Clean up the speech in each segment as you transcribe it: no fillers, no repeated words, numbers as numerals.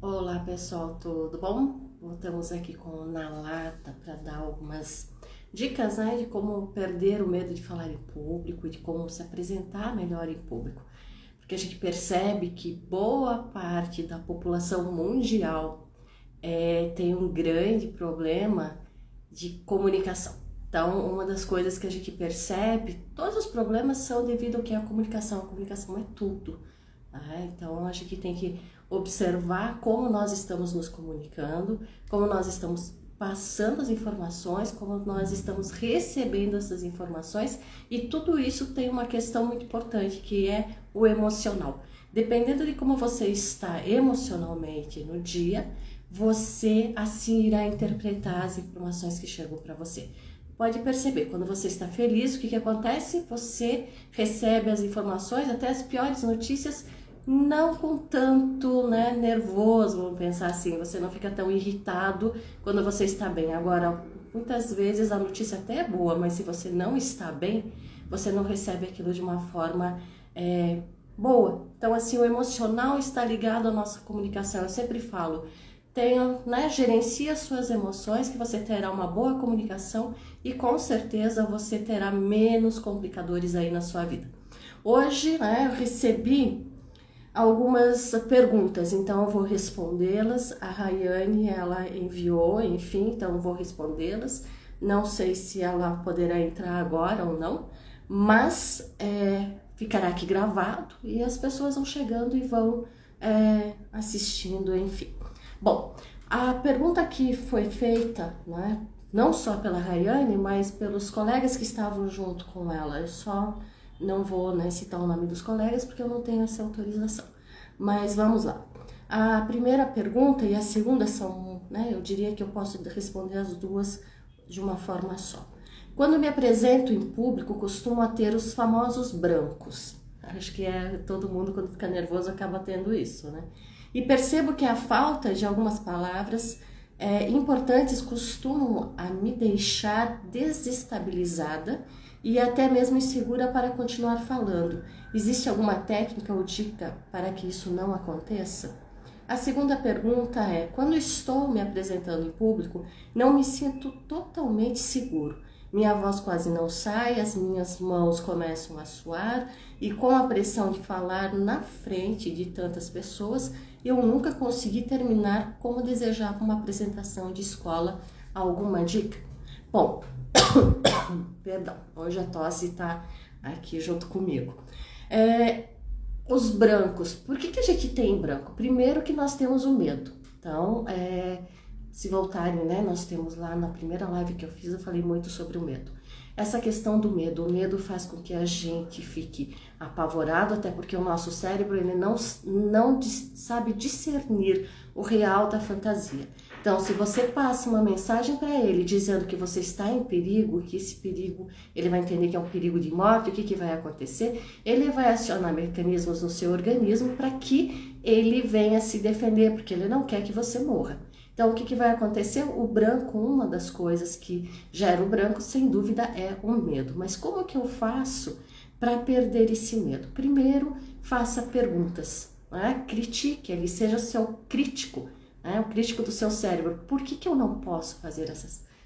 Olá pessoal, tudo bom? Voltamos aqui com Na Lata para dar algumas dicas, de como perder o medo de falar em público e de como se apresentar melhor em público. Porque a gente percebe que boa parte da população mundial tem um grande problema de comunicação. Então, uma das coisas que a gente percebe, todos os problemas são devido ao que é a comunicação. A comunicação é tudo. Então, a gente tem que observar como nós estamos nos comunicando, como nós estamos passando as informações, como nós estamos recebendo essas informações, e tudo isso tem uma questão muito importante, que é o emocional. Dependendo de como você está emocionalmente no dia, você assim irá interpretar as informações que chegam para você. Pode perceber, quando você está feliz, o que acontece? Você recebe as informações, até as piores notícias, não com tanto nervoso, vamos pensar assim, você não fica tão irritado quando você está bem. Agora, muitas vezes a notícia até é boa, mas se você não está bem, você não recebe aquilo de uma forma boa. Então, assim, o emocional está ligado à nossa comunicação. Eu sempre falo, gerencia suas emoções, que você terá uma boa comunicação e com certeza você terá menos complicadores aí na sua vida. Hoje, eu recebi algumas perguntas, então eu vou respondê-las. A Rayane, ela enviou, enfim, então eu vou respondê-las. Não sei se ela poderá entrar agora ou não, mas ficará aqui gravado e as pessoas vão chegando e vão assistindo, enfim. Bom, a pergunta que foi feita, não só pela Rayane, mas pelos colegas que estavam junto com ela, eu só não vou citar o nome dos colegas porque eu não tenho essa autorização. Mas vamos lá. A primeira pergunta e a segunda são, eu diria que eu posso responder as duas de uma forma só. Quando me apresento em público, costumo ter os famosos brancos. Acho que todo mundo, quando fica nervoso, acaba tendo isso, E percebo que a falta de algumas palavras importantes costumam a me deixar desestabilizada e até mesmo insegura para continuar falando. Existe alguma técnica ou dica para que isso não aconteça? A segunda pergunta é: quando estou me apresentando em público, não me sinto totalmente seguro. Minha voz quase não sai, as minhas mãos começam a suar e com a pressão de falar na frente de tantas pessoas, eu nunca consegui terminar como desejava uma apresentação de escola. Alguma dica? Bom, perdão, hoje a tosse está aqui junto comigo. Os brancos, por que a gente tem branco? Primeiro que nós temos o medo. Então, se voltarem, nós temos lá na primeira live que eu fiz, eu falei muito sobre o medo. Essa questão do medo, o medo faz com que a gente fique apavorado, até porque o nosso cérebro ele não sabe discernir o real da fantasia. Então, se você passa uma mensagem para ele dizendo que você está em perigo, que esse perigo, ele vai entender que é um perigo de morte, o que vai acontecer? Ele vai acionar mecanismos no seu organismo para que ele venha se defender, porque ele não quer que você morra. Então, o que vai acontecer? O branco, uma das coisas que gera o branco, sem dúvida, é o medo. Mas como que eu faço para perder esse medo? Primeiro, faça perguntas, critique ele, seja seu crítico, o crítico do seu cérebro. Por que eu não posso fazer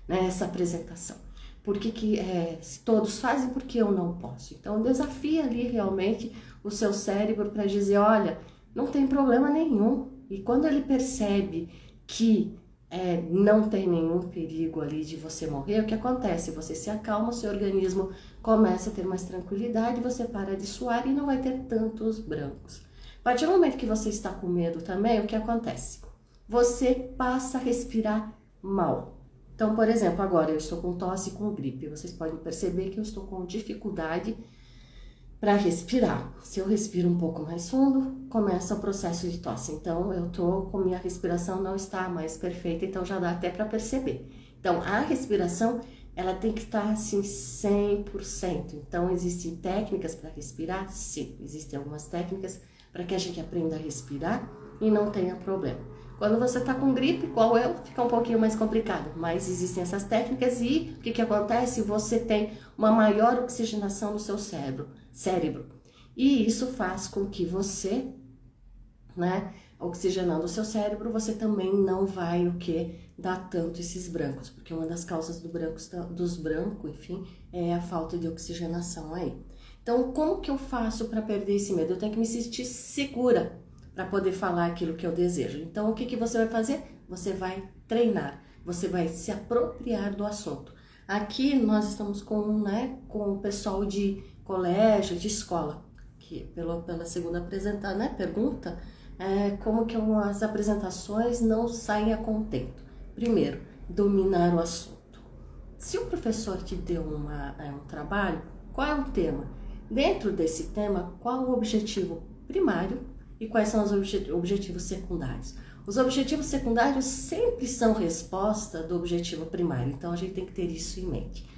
essa apresentação? Por que se todos fazem, por que eu não posso? Então, desafia ali realmente o seu cérebro para dizer, olha, não tem problema nenhum. E quando ele percebe que não tem nenhum perigo ali de você morrer, o que acontece? Você se acalma, o seu organismo começa a ter mais tranquilidade, você para de suar e não vai ter tantos brancos. A partir do momento que você está com medo também, o que acontece? Você passa a respirar mal. Então, por exemplo, agora eu estou com tosse e com gripe, vocês podem perceber que eu estou com dificuldade para respirar. Se eu respiro um pouco mais fundo, começa o processo de tosse. Então, eu tô com minha respiração não está mais perfeita, então já dá até para perceber. Então, a respiração, ela tem que estar assim 100%. Então, existem técnicas para respirar? Sim, existem algumas técnicas para que a gente aprenda a respirar e não tenha problema. Quando você está com gripe, igual eu, fica um pouquinho mais complicado, mas existem essas técnicas e o que acontece? Você tem uma maior oxigenação no seu cérebro. E isso faz com que você oxigenando o seu cérebro, você também não vai dar tanto esses brancos, porque uma das causas dos brancos, enfim, é a falta de oxigenação aí. Então, como que eu faço para perder esse medo? Eu tenho que me sentir segura para poder falar aquilo que eu desejo. Então, o que você vai fazer? Você vai treinar, você vai se apropriar do assunto. Aqui nós estamos com o pessoal de colégio, de escola, que pela segunda pergunta, como que as apresentações não saem a contento. Primeiro, dominar o assunto. Se o professor te deu um trabalho, qual é o tema? Dentro desse tema, qual o objetivo primário e quais são os objetivos secundários? Os objetivos secundários sempre são resposta do objetivo primário, então a gente tem que ter isso em mente.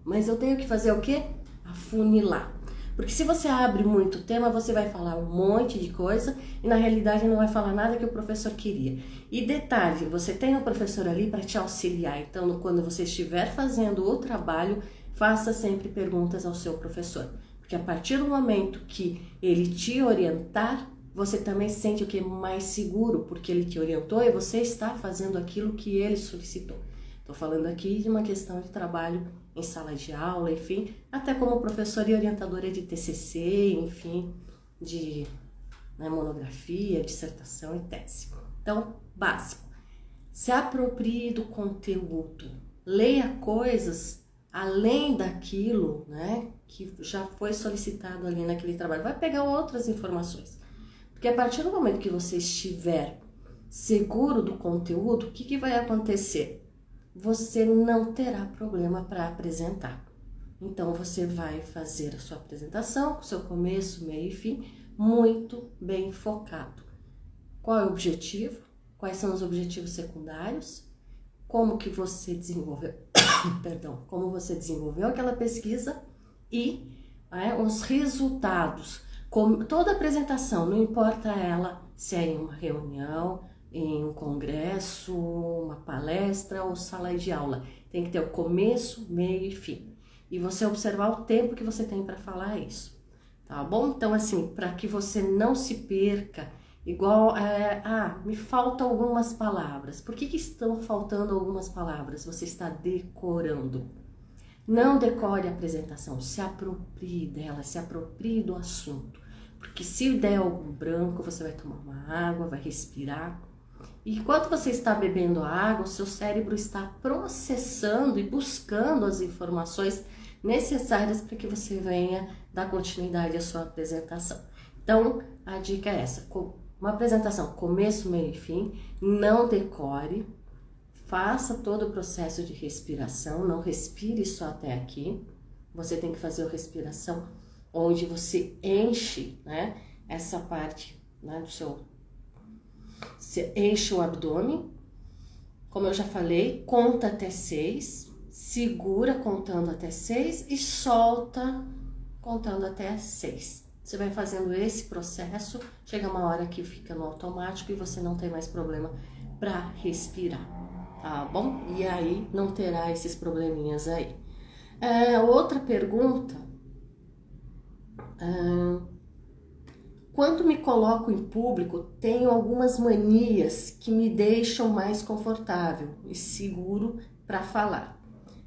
Mas eu tenho que fazer o quê? Afunilar. Porque se você abre muito tema, você vai falar um monte de coisa e na realidade não vai falar nada que o professor queria. E detalhe, você tem o professor ali para te auxiliar, então quando você estiver fazendo o trabalho, faça sempre perguntas ao seu professor. Porque a partir do momento que ele te orientar, você também se sente o que? Mais seguro, porque ele te orientou e você está fazendo aquilo que ele solicitou. Estou falando aqui de uma questão de trabalho em sala de aula, enfim, até como professora e orientadora de TCC, enfim, de monografia, dissertação e tese. Então, básico, se aproprie do conteúdo, leia coisas além daquilo, que já foi solicitado ali naquele trabalho, vai pegar outras informações. Porque a partir do momento que você estiver seguro do conteúdo, o que vai acontecer? Você não terá problema para apresentar. Então, você vai fazer a sua apresentação, com seu começo, meio e fim, muito bem focado. Qual é o objetivo? Quais são os objetivos secundários? Como que você desenvolveu, como você desenvolveu aquela pesquisa e os resultados. Toda apresentação, não importa ela se é em uma reunião, em um congresso, uma palestra ou sala de aula. Tem que ter o começo, meio e fim. E você observar o tempo que você tem para falar isso. Tá bom? Então, assim, para que você não se perca, igual, me faltam algumas palavras. Por que estão faltando algumas palavras? Você está decorando. Não decore a apresentação, se aproprie dela, se aproprie do assunto. Porque se der algum branco, você vai tomar uma água, vai respirar. E enquanto você está bebendo a água, o seu cérebro está processando e buscando as informações necessárias para que você venha dar continuidade à sua apresentação. Então, a dica é essa, uma apresentação começo, meio e fim, não decore, faça todo o processo de respiração, não respire só até aqui, você tem que fazer a respiração onde você enche, essa parte, do seu... Você enche o abdômen, como eu já falei, conta até 6, segura contando até 6 e solta contando até 6. Você vai fazendo esse processo, chega uma hora que fica no automático e você não tem mais problema para respirar, tá bom? E aí não terá esses probleminhas aí. Outra pergunta, quando me coloco em público, tenho algumas manias que me deixam mais confortável e seguro para falar.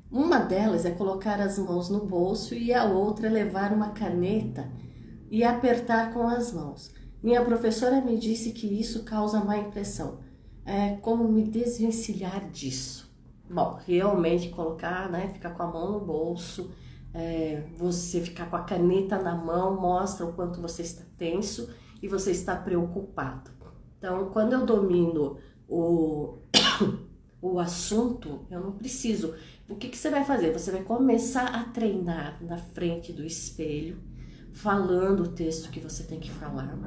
Uma delas é colocar as mãos no bolso e a outra é levar uma caneta e apertar com as mãos. Minha professora me disse que isso causa má impressão. Como me desvencilhar disso? Bom, realmente colocar, ficar com a mão no bolso, você ficar com a caneta na mão mostra o quanto você está tenso e você está preocupado. Então, quando eu domino o assunto, eu não preciso. O que você vai fazer? Você vai começar a treinar na frente do espelho, falando o texto que você tem que falar.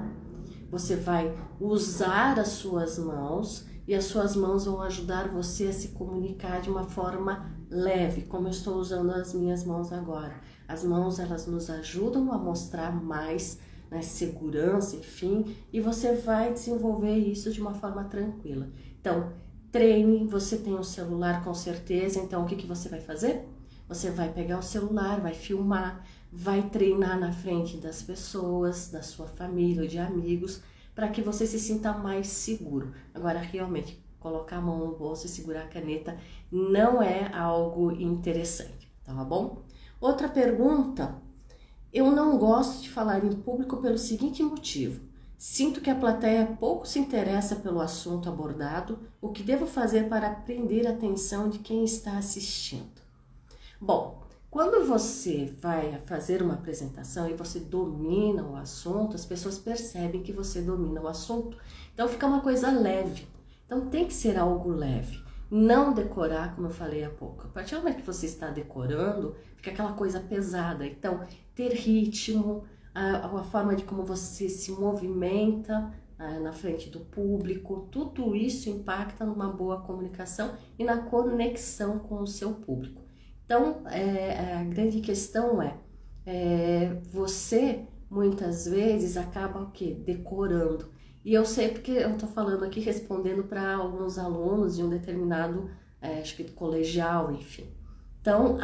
Você vai usar as suas mãos e as suas mãos vão ajudar você a se comunicar de uma forma leve, como eu estou usando as minhas mãos agora. As mãos, elas nos ajudam a mostrar mais segurança, enfim, e você vai desenvolver isso de uma forma tranquila. Então, treine, você tem um celular com certeza, então o que você vai fazer? Você vai pegar o celular, vai filmar, vai treinar na frente das pessoas, da sua família ou de amigos, para que você se sinta mais seguro. Agora, realmente, colocar a mão no bolso e segurar a caneta não é algo interessante, tá bom? Outra pergunta: eu não gosto de falar em público pelo seguinte motivo: sinto que a plateia pouco se interessa pelo assunto abordado. O que devo fazer para prender a atenção de quem está assistindo? Bom, quando você vai fazer uma apresentação e você domina o assunto, as pessoas percebem que você domina o assunto. Então fica uma coisa leve. Então tem que ser algo leve. Não decorar, como eu falei há pouco. A partir do momento que você está decorando, fica aquela coisa pesada. Então, ter ritmo, a forma de como você se movimenta na frente do público, tudo isso impacta numa boa comunicação e na conexão com o seu público. Então, a grande questão você muitas vezes acaba o quê? Decorando. E eu sei porque eu estou falando aqui, respondendo para alguns alunos de um determinado, acho que colegial, enfim. Então,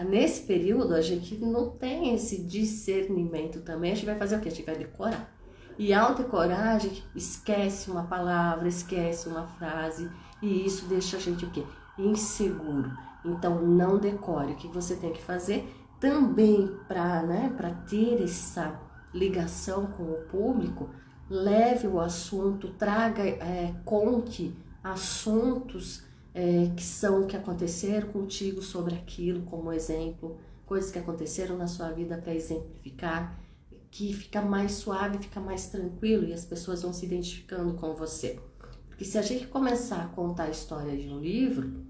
nesse período, a gente não tem esse discernimento também, a gente vai fazer o quê? A gente vai decorar. E ao decorar, a gente esquece uma palavra, esquece uma frase, e isso deixa a gente o quê? Inseguro. Então, não decore. O que você tem que fazer também para ter essa ligação com o público, leve o assunto, traga, conte assuntos que aconteceram contigo sobre aquilo, como exemplo, coisas que aconteceram na sua vida para exemplificar, que fica mais suave, fica mais tranquilo e as pessoas vão se identificando com você. Porque se a gente começar a contar a história de um livro,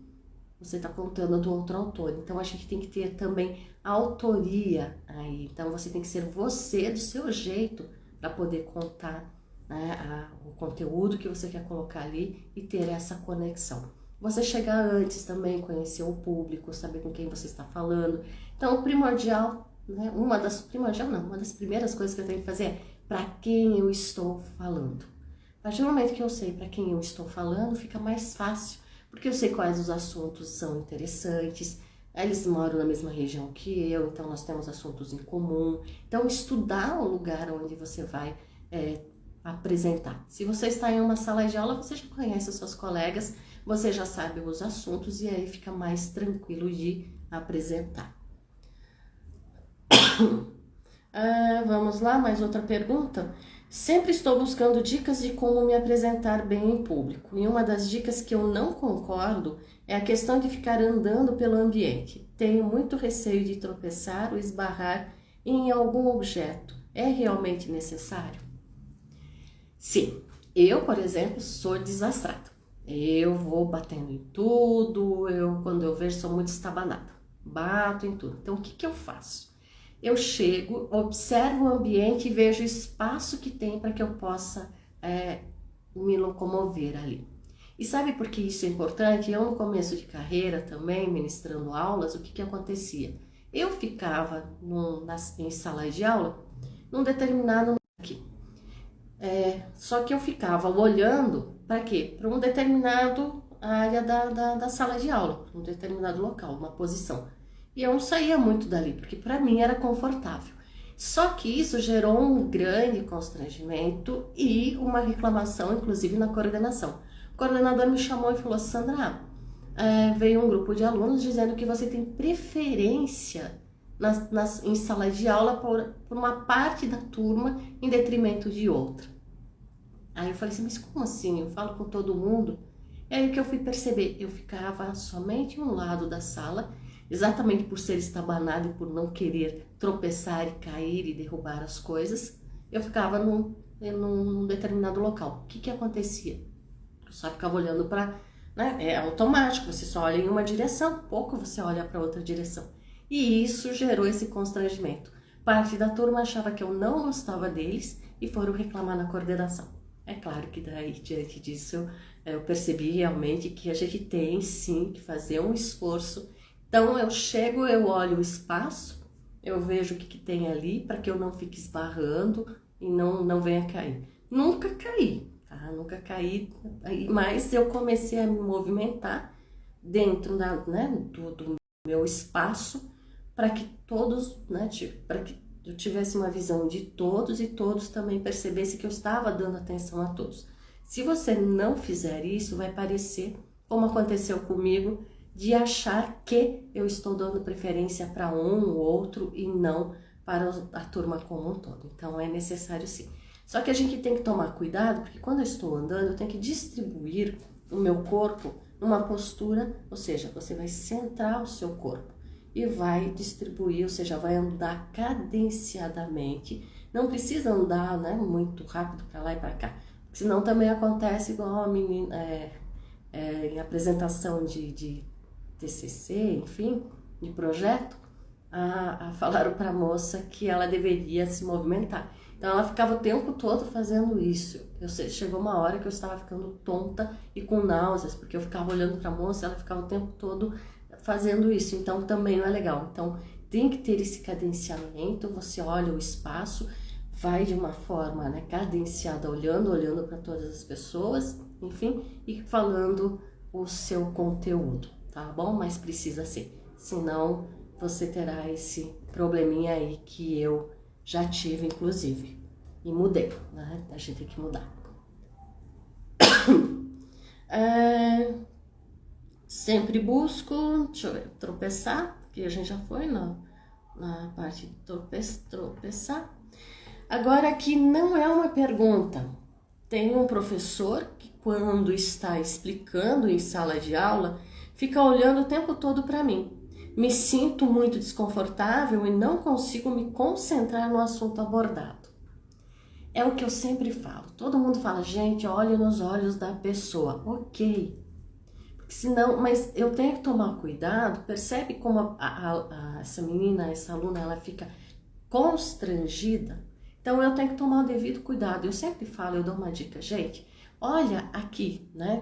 você está contando do outro autor. Então a gente tem que ter também autoria aí. Então você tem que ser você do seu jeito para poder contar o conteúdo que você quer colocar ali e ter essa conexão. Você chegar antes também, conhecer o público, saber com quem você está falando. Então o primordial, uma das primeiras coisas que eu tenho que fazer é para quem eu estou falando. A partir do momento que eu sei para quem eu estou falando, fica mais fácil, porque eu sei quais os assuntos são interessantes, eles moram na mesma região que eu, então nós temos assuntos em comum. Então estudar o lugar onde você vai apresentar. Se você está em uma sala de aula, você já conhece os seus colegas, você já sabe os assuntos e aí fica mais tranquilo de apresentar. Vamos lá, mais outra pergunta. Sempre estou buscando dicas de como me apresentar bem em público. E uma das dicas que eu não concordo é a questão de ficar andando pelo ambiente. Tenho muito receio de tropeçar ou esbarrar em algum objeto. É realmente necessário? Sim, eu, por exemplo, sou desastrada. Eu vou batendo em tudo, quando eu vejo sou muito estabanada. Bato em tudo. Então o que eu faço? Eu chego, observo o ambiente e vejo o espaço que tem para que eu possa me locomover ali. E sabe por que isso é importante? Eu no começo de carreira também, ministrando aulas, o que acontecia? Eu ficava em sala de aula, num determinado aqui. Só que eu ficava olhando para quê? Para um determinado área da sala de aula, um determinado local, uma posição. E eu não saía muito dali, porque para mim era confortável. Só que isso gerou um grande constrangimento e uma reclamação, inclusive na coordenação. O coordenador me chamou e falou: Sandra, veio um grupo de alunos dizendo que você tem preferência em sala de aula por uma parte da turma em detrimento de outra. Aí eu falei assim, mas como assim? Eu falo com todo mundo. E aí que eu fui perceber, eu ficava somente em um lado da sala, exatamente por ser estabanado e por não querer tropeçar e cair e derrubar as coisas, eu ficava num determinado local. O que acontecia? Eu só ficava olhando para... é automático, você só olha em uma direção, pouco você olha para outra direção. E isso gerou esse constrangimento. Parte da turma achava que eu não gostava deles e foram reclamar na coordenação. É claro que daí, diante disso, eu percebi realmente que a gente tem sim que fazer um esforço. Então eu chego, eu olho o espaço, eu vejo o que tem ali para que eu não fique esbarrando e não venha cair. Nunca caí, tá? Nunca caí, mas eu comecei a me movimentar dentro do meu espaço para que todos, para que eu tivesse uma visão de todos e todos também percebessem que eu estava dando atenção a todos. Se você não fizer isso, vai parecer, como aconteceu comigo, de achar que eu estou dando preferência para um ou outro e não para a turma como um todo. Então é necessário sim. Só que a gente tem que tomar cuidado, porque quando eu estou andando, eu tenho que distribuir o meu corpo numa postura, ou seja, você vai centrar o seu corpo e vai distribuir, ou seja, vai andar cadenciadamente. Não precisa andar, né, muito rápido para lá e para cá, senão também acontece igual a menina em apresentação de TCC, enfim, de projeto, falaram para a moça que ela deveria se movimentar. Então ela ficava o tempo todo fazendo isso. Chegou uma hora que eu estava ficando tonta e com náuseas, porque eu ficava olhando para a moça, ela ficava o tempo todo fazendo isso. Então também não é legal. Então tem que ter esse cadenciamento, você olha o espaço, vai de uma forma, né, cadenciada, olhando para todas as pessoas, enfim, e falando o seu conteúdo, tá bom? Mas precisa ser, senão você terá esse probleminha aí que eu já tive, inclusive, e mudei, né? A gente tem que mudar. Sempre busco, deixa eu ver, tropeçar, que a gente já foi na parte de tropeçar. Agora aqui não é uma pergunta. Tem um professor que quando está explicando em sala de aula, fica olhando o tempo todo para mim. Me sinto muito desconfortável e não consigo me concentrar no assunto abordado. É o que eu sempre falo. Todo mundo fala, gente, olhe nos olhos da pessoa. Ok. Porque senão, mas eu tenho que tomar cuidado. Percebe como essa menina, essa aluna, ela fica constrangida? Então eu tenho que tomar o devido cuidado. Eu sempre falo, eu dou uma dica, gente, olha aqui, né?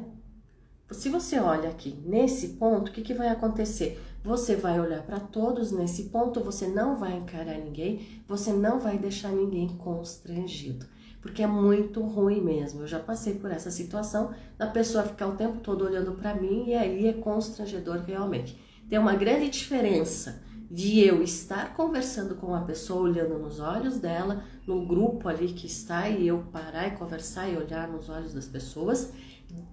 Se você olha aqui nesse ponto, o que vai acontecer? Você vai olhar para todos nesse ponto, você não vai encarar ninguém, você não vai deixar ninguém constrangido, porque é muito ruim mesmo. Eu já passei por essa situação da pessoa ficar o tempo todo olhando para mim e aí é constrangedor realmente. Tem uma grande diferença de eu estar conversando com a pessoa, olhando nos olhos dela, no grupo ali que está, e eu parar e conversar e olhar nos olhos das pessoas,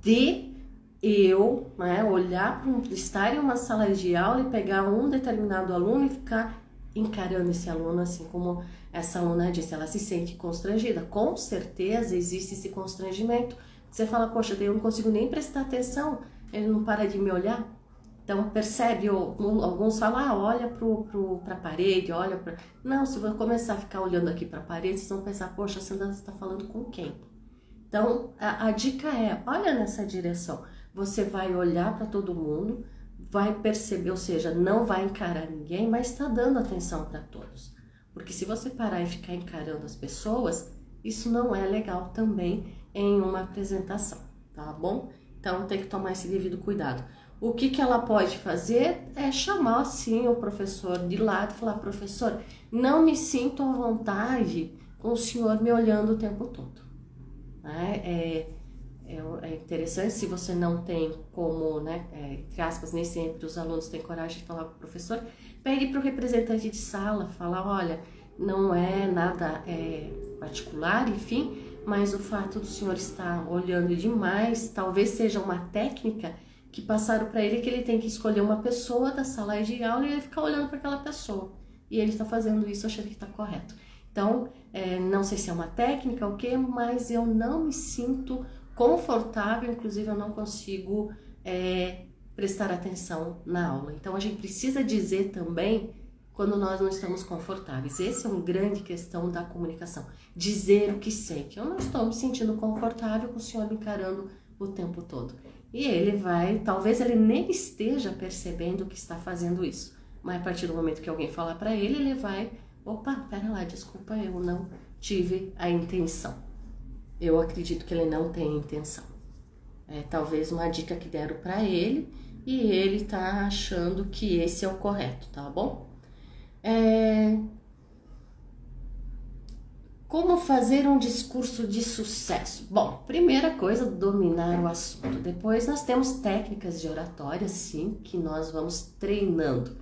de eu, né, olhar para estar em uma sala de aula e pegar um determinado aluno e ficar encarando esse aluno assim como essa aluna disse, ela se sente constrangida. Com certeza existe esse constrangimento. Você fala, poxa, eu não consigo nem prestar atenção, ele não para de me olhar. Então percebe, alguns falam, olha para a parede, olha para... Não, se eu começar a ficar olhando aqui para a parede, vocês vão pensar, poxa, você está falando com quem? Então a dica é, olha nessa direção. Você vai olhar para todo mundo, vai perceber, ou seja, não vai encarar ninguém, mas está dando atenção para todos. Porque se você parar e ficar encarando as pessoas, isso não é legal também em uma apresentação, tá bom? Então tem que tomar esse devido cuidado. O que ela pode fazer é chamar assim o professor de lado e falar, professor, não me sinto à vontade com o senhor me olhando o tempo todo. É interessante, se você não tem como, né, entre aspas, nem sempre os alunos têm coragem de falar com o professor, pegue para o representante de sala, fala, olha, não é nada particular, enfim, mas o fato do senhor estar olhando demais, talvez seja uma técnica que passaram para ele que ele tem que escolher uma pessoa da sala de aula e ele ficar olhando para aquela pessoa. E ele está fazendo isso achando que está correto. Então, não sei se é uma técnica ou o quê, mas eu não me sinto confortável, inclusive eu não consigo prestar atenção na aula. Então a gente precisa dizer também quando nós não estamos confortáveis. Essa é uma grande questão da comunicação. Dizer o que sente. Eu não estou me sentindo confortável com o senhor me encarando o tempo todo. E ele vai, talvez ele nem esteja percebendo que está fazendo isso. Mas a partir do momento que alguém falar para ele, ele vai, opa, pera lá, desculpa, eu não tive a intenção. Eu acredito que ele não tem intenção. Talvez uma dica que deram para ele e ele tá achando que esse é o correto, tá bom? Como fazer um discurso de sucesso? Bom, primeira coisa, dominar o assunto. Depois nós temos técnicas de oratória, sim, que nós vamos treinando.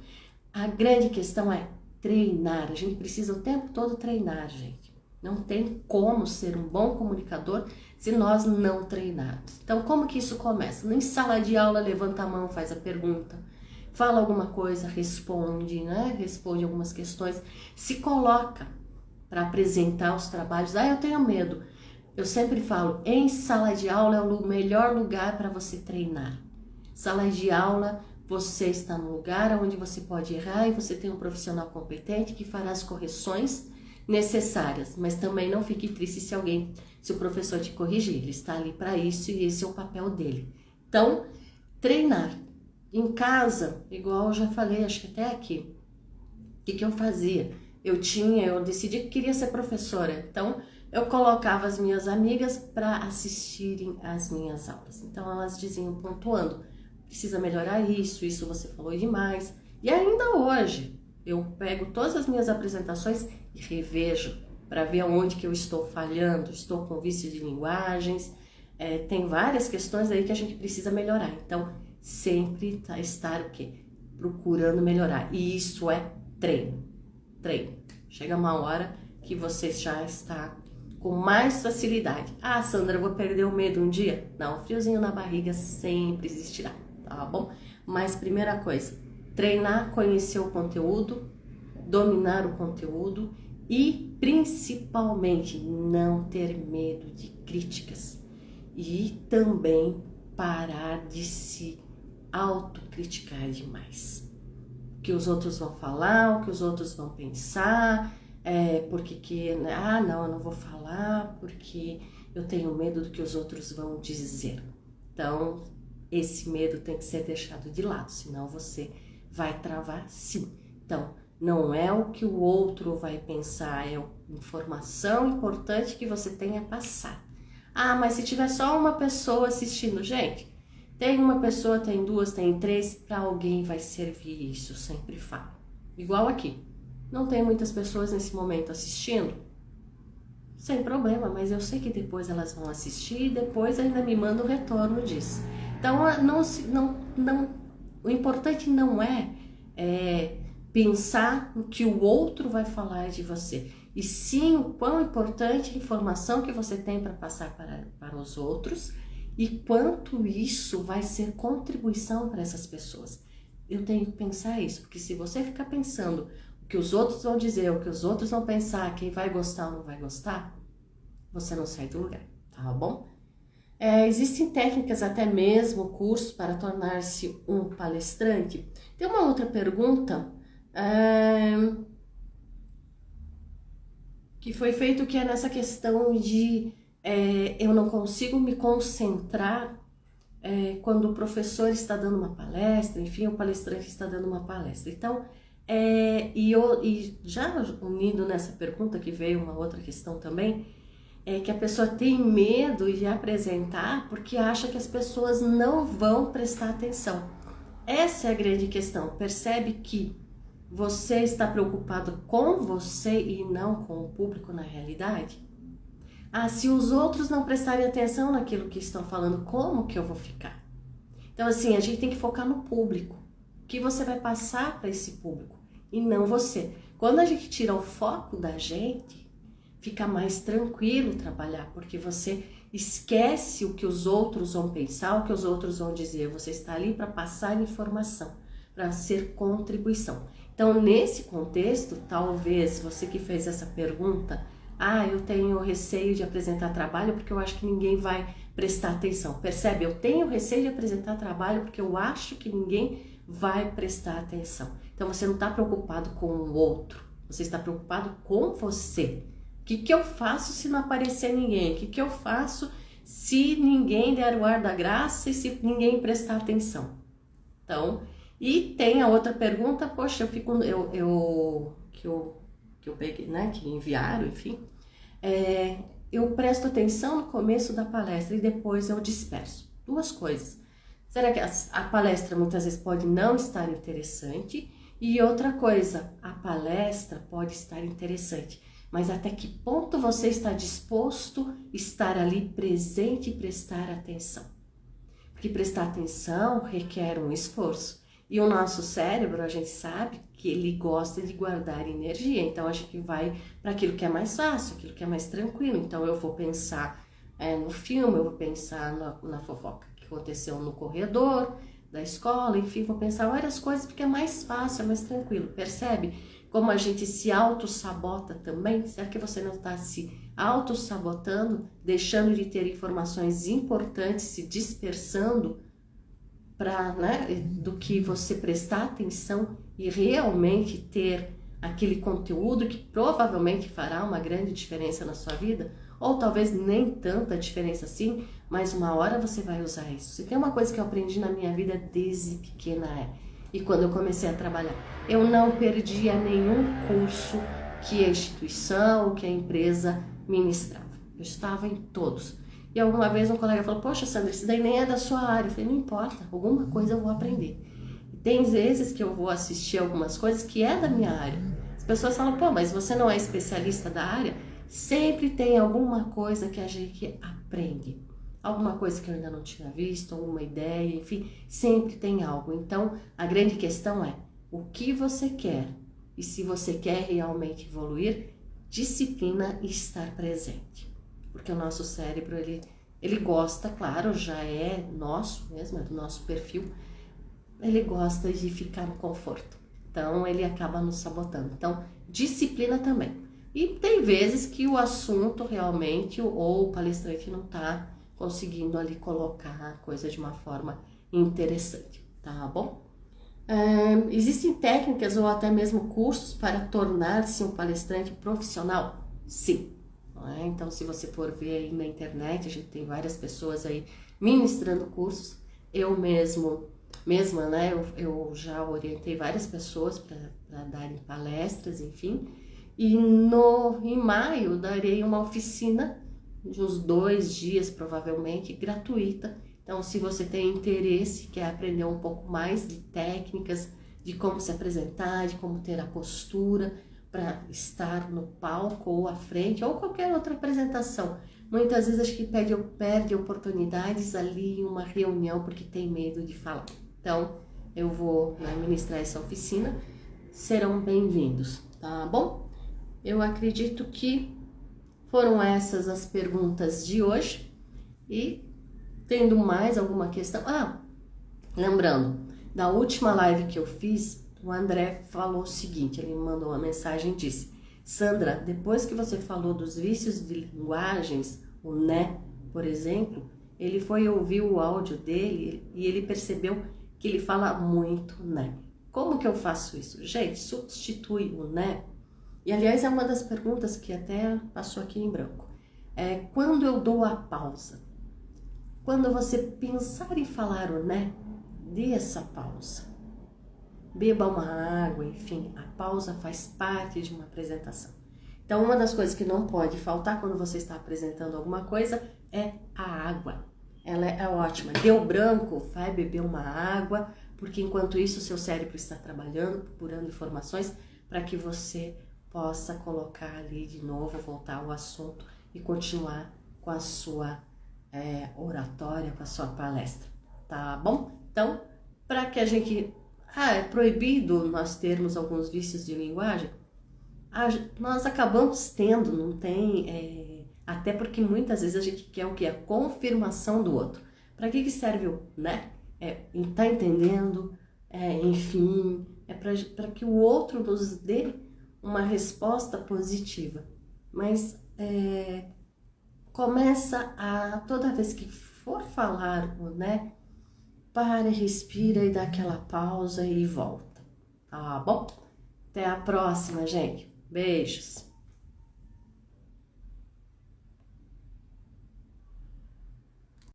A grande questão é treinar. A gente precisa o tempo todo treinar, gente. Não tem como ser um bom comunicador se nós não treinarmos. Então, como que isso começa? Em sala de aula, levanta a mão, faz a pergunta, fala alguma coisa, responde, né? Responde algumas questões, se coloca para apresentar os trabalhos. Eu tenho medo. Eu sempre falo, em sala de aula é o melhor lugar para você treinar. Sala de aula, você está no lugar onde você pode errar e você tem um profissional competente que fará as correções necessárias, mas também não fique triste se o professor te corrigir, ele está ali para isso e esse é o papel dele. Então, treinar. Em casa, igual eu já falei, acho que até aqui, o que eu fazia? Eu decidi que queria ser professora, então eu colocava as minhas amigas para assistirem às minhas aulas. Então elas diziam, pontuando, precisa melhorar isso você falou demais. E ainda hoje, eu pego todas as minhas apresentações e revejo para ver onde que eu estou falhando, estou com vício de linguagens, tem várias questões aí que a gente precisa melhorar. Então, sempre estar o quê? Procurando melhorar. E isso é treino. Treino. Chega uma hora que você já está com mais facilidade. Ah, Sandra, eu vou perder o medo um dia? Não, o friozinho na barriga sempre existirá, tá bom? Mas primeira coisa, treinar, conhecer o conteúdo, dominar o conteúdo e principalmente não ter medo de críticas e também parar de se autocriticar demais. O que os outros vão falar, o que os outros vão pensar, não, eu não vou falar porque eu tenho medo do que os outros vão dizer. Então, esse medo tem que ser deixado de lado, senão você vai travar sim. Então, não é o que o outro vai pensar, é a informação importante que você tem a passar. Ah, mas se tiver só uma pessoa assistindo, gente, tem uma pessoa, tem duas, tem três, para alguém vai servir isso, eu sempre falo. Igual aqui, não tem muitas pessoas nesse momento assistindo, sem problema, mas eu sei que depois elas vão assistir e depois ainda me mandam o retorno disso. Então, o importante não é pensar no que o outro vai falar de você, e sim o quão importante a informação que você tem para passar para os outros e quanto isso vai ser contribuição para essas pessoas. Eu tenho que pensar isso, porque se você ficar pensando o que os outros vão dizer, o que os outros vão pensar, quem vai gostar ou não vai gostar, você não sai do lugar, tá bom? Existem técnicas, até mesmo cursos para tornar-se um palestrante. Tem uma outra pergunta que foi feito, que é nessa questão de eu não consigo me concentrar quando o professor está dando uma palestra, enfim, o palestrante está dando uma palestra. Então, e já unindo nessa pergunta que veio uma outra questão também, que a pessoa tem medo de apresentar porque acha que as pessoas não vão prestar atenção. Essa é a grande questão. Percebe que você está preocupado com você e não com o público na realidade? Ah, se os outros não prestarem atenção naquilo que estão falando, como que eu vou ficar? Então, assim, a gente tem que focar no público. O que você vai passar para esse público e não você. Quando a gente tira o foco da gente, fica mais tranquilo trabalhar, porque você esquece o que os outros vão pensar, o que os outros vão dizer. Você está ali para passar informação, para ser contribuição. Então, nesse contexto, talvez você que fez essa pergunta, eu tenho receio de apresentar trabalho porque eu acho que ninguém vai prestar atenção. Percebe? Eu tenho receio de apresentar trabalho porque eu acho que ninguém vai prestar atenção. Então, você não está preocupado com o outro, você está preocupado com você. O que eu faço se não aparecer ninguém? O que eu faço se ninguém der o ar da graça e se ninguém prestar atenção? Então, e tem a outra pergunta, poxa, que eu peguei, né, que enviaram, enfim, eu presto atenção no começo da palestra e depois eu disperso. Duas coisas. Será que a palestra muitas vezes pode não estar interessante? E outra coisa, a palestra pode estar interessante, mas até que ponto você está disposto a estar ali presente e prestar atenção? Porque prestar atenção requer um esforço. E o nosso cérebro, a gente sabe que ele gosta de guardar energia, então a gente vai para aquilo que é mais fácil, aquilo que é mais tranquilo. Então eu vou pensar no filme, eu vou pensar na fofoca que aconteceu no corredor da escola, enfim, vou pensar várias coisas porque é mais fácil, é mais tranquilo, percebe? Como a gente se auto-sabota também. Será que você não está se auto-sabotando, deixando de ter informações importantes, se dispersando do que você prestar atenção e realmente ter aquele conteúdo que provavelmente fará uma grande diferença na sua vida? Ou talvez nem tanta diferença assim, mas uma hora você vai usar isso. Se tem uma coisa que eu aprendi na minha vida desde pequena e quando eu comecei a trabalhar, eu não perdia nenhum curso que a instituição, que a empresa ministrava. Eu estava em todos. E alguma vez um colega falou, poxa Sandra, isso daí nem é da sua área. Eu falei, não importa, alguma coisa eu vou aprender. E tem vezes que eu vou assistir algumas coisas que é da minha área. As pessoas falam, pô, mas você não é especialista da área? Sempre tem alguma coisa que a gente aprende. Alguma coisa que eu ainda não tinha visto, alguma ideia, enfim, sempre tem algo. Então, a grande questão é o que você quer. E se você quer realmente evoluir, disciplina e estar presente. Porque o nosso cérebro, ele gosta, claro, já é nosso mesmo, é do nosso perfil, ele gosta de ficar no conforto. Então, ele acaba nos sabotando. Então, disciplina também. E tem vezes que o assunto realmente, ou o palestrante não está conseguindo ali colocar a coisa de uma forma interessante, tá bom? Existem técnicas ou até mesmo cursos para tornar-se um palestrante profissional? Sim. Então, se você for ver aí na internet, a gente tem várias pessoas aí ministrando cursos. Eu mesma, né, eu já orientei várias pessoas para darem palestras, enfim. E em maio darei uma oficina de uns 2 dias, provavelmente, gratuita. Então, se você tem interesse, quer aprender um pouco mais de técnicas, de como se apresentar, de como ter a postura para estar no palco ou à frente, ou qualquer outra apresentação. Muitas vezes acho que perde oportunidades ali em uma reunião porque tem medo de falar. Então, eu vou ministrar essa oficina, serão bem-vindos, tá bom? Eu acredito que foram essas as perguntas de hoje. E tendo mais alguma questão... lembrando, da última live que eu fiz, o André falou o seguinte, ele me mandou uma mensagem e disse: Sandra, depois que você falou dos vícios de linguagens, o né, por exemplo, ele foi ouvir o áudio dele e ele percebeu que ele fala muito né. Como que eu faço isso? Gente, substitui o né. E aliás é uma das perguntas que até passou aqui em branco. Quando eu dou a pausa, quando você pensar em falar o né, dê essa pausa. Beba uma água, enfim, a pausa faz parte de uma apresentação. Então, uma das coisas que não pode faltar quando você está apresentando alguma coisa é a água. Ela é ótima. Deu branco, vai beber uma água, porque enquanto isso o seu cérebro está trabalhando, procurando informações para que você possa colocar ali de novo, voltar ao assunto e continuar com a sua oratória, com a sua palestra, tá bom? Então, para que a gente... é proibido nós termos alguns vícios de linguagem? Nós acabamos tendo, não tem... até porque muitas vezes a gente quer o quê? A confirmação do outro. Para que serve o né? Tá entendendo? Enfim, para que o outro nos dê uma resposta positiva. Mas começa toda vez que for falar o né, para, respira e dá aquela pausa e volta, tá bom? Até a próxima, gente. Beijos!